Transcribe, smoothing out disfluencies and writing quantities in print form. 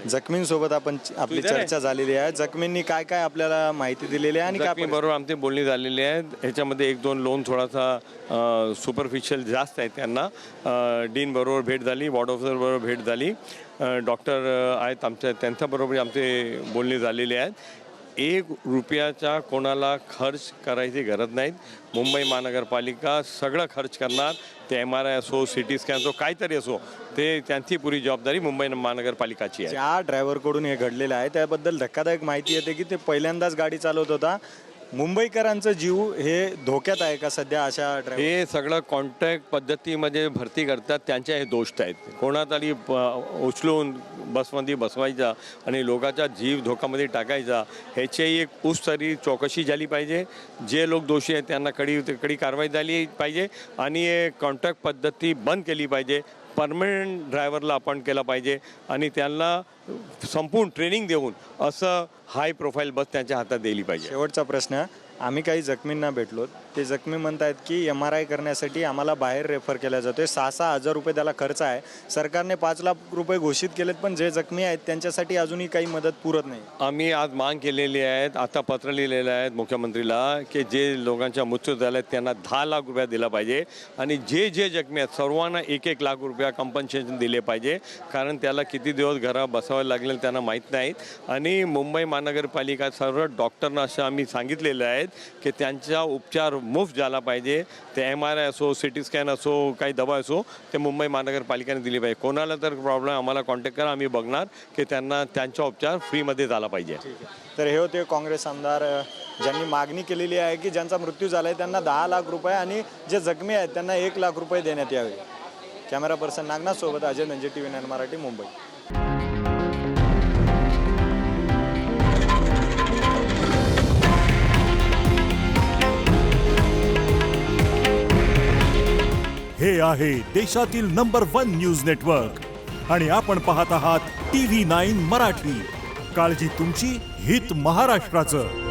जखमींसोबत आपण आपली चर्चा झालेली आहे. जखमींनी काय काय आपल्याला माहिती दिलेली आहे आणि काय बरोबर आमची बोलणी झालेली आहे. ह्याच्यामध्ये एक दोन लोन थोडासा सुपरफिशियल जास्त आहे. त्यांना डीन बरोबर भेट झाली, वॉर्ड ऑफिसर बरोबर भेट झाली, डॉक्टर आहेत आमच्या त्यांच्याबरोबर आमचे बोलणी झालेली आहेत. 1 रुपयाचा कोणाला खर्च करायची गरज नाही. मुंबई महानगरपालिका सगळं खर्च करणार. ते MRI असो, CT स्कॅन असो, काहीतरी असो, ते त्यांची पुरी जबाबदारी मुंबई महानगरपालिकाची आहे. ज्या ड्रायव्हरकडून हे घडलेलं आहे त्याबद्दल धक्कादायक माहिती येते की ते पहिल्यांदाच गाडी चालवत होता. मुंबईकरांचं जीव हे धोक्यात आहे का सध्या अशा ड्रायव्हर? हे सगळं कॉन्ट्रॅक्ट पद्धतीमध्ये भरती करतात, त्यांचे हे दोष आहेत. कोणातरी उचलून बसमध्ये बसवायचा आणि लोकांचा जीव धोक्यामध्ये टाकायचा, ह्याची एक तरी चौकशी झाली पाहिजे. जे लोक दोषी आहेत त्यांना कडी कारवाई झाली पाहिजे आणि कॉन्ट्रॅक्ट पद्धती बंद केली पाहिजे. परमनंट ड्रायव्हरला अपॉइंट केला पाहिजे आणि त्यांना संपूर्ण ट्रेनिंग देऊन असं हाय प्रोफाईल बस त्यांच्या हातात दिली पाहिजे. शेवटचा प्रश्न, आम्ही काही जखमींना भेटलो. ते जखमी म्हणतात की MRI करण्यासाठी आम्हाला बाहेर रेफर केला जातोय. 6,000 हजार रुपये त्याला खर्च आहे. सरकारने 5 लाख रुपये घोषित केलेत, पण जे जखमी आहेत त्यांच्यासाठी अजूनही काही मदत पुरत नाही. आम्ही आज मागणी केलेली आहेत, आता पत्र लिहिलेलं आहे मुख्यमंत्रीला की जे लोकांच्या मृत्यू झाल्या आहेत त्यांना 10 लाख रुपये दिला पाहिजे आणि जे जे जखमी आहेत सर्वांना 1-1 लाख रुपये कंपन्सेशन दिले पाहिजे. कारण त्याला किती दिवस घरा बसवायला लागले त्यांना माहीत नाहीत. आणि मुंबई महानगरपालिका सर्व डॉक्टरना असं आम्ही सांगितलेलं आहे की त्यांचा उपचार मुफ्त झाला पाहिजे. ते MRI असो, CT स्कॅन असो, काही दवा असो, ते मुंबई महानगरपालिकेने दिली पाहिजे. कोणाला तर प्रॉब्लेम आम्हाला कॉन्टॅक्ट करा, आम्ही बघणार की त्यांना त्यांचा उपचार फ्रीमध्ये झाला पाहिजे. तर हे होते काँग्रेस आमदार ज्यांनी मागणी केलेली आहे की ज्यांचा मृत्यू झाला आहे त्यांना 10 लाख रुपये आणि जे जखमी आहेत त्यांना 1 लाख रुपये देण्यात यावे. कॅमेरा पर्सन नागनाथ सोबत अजय नंजे, TV9 मराठी, मुंबई. हे आहे देशातील नंबर 1 न्यूज नेटवर्क आणि आपण पाहत आहात TV9 मराठी. काळजी तुमची, हित महाराष्ट्राचं.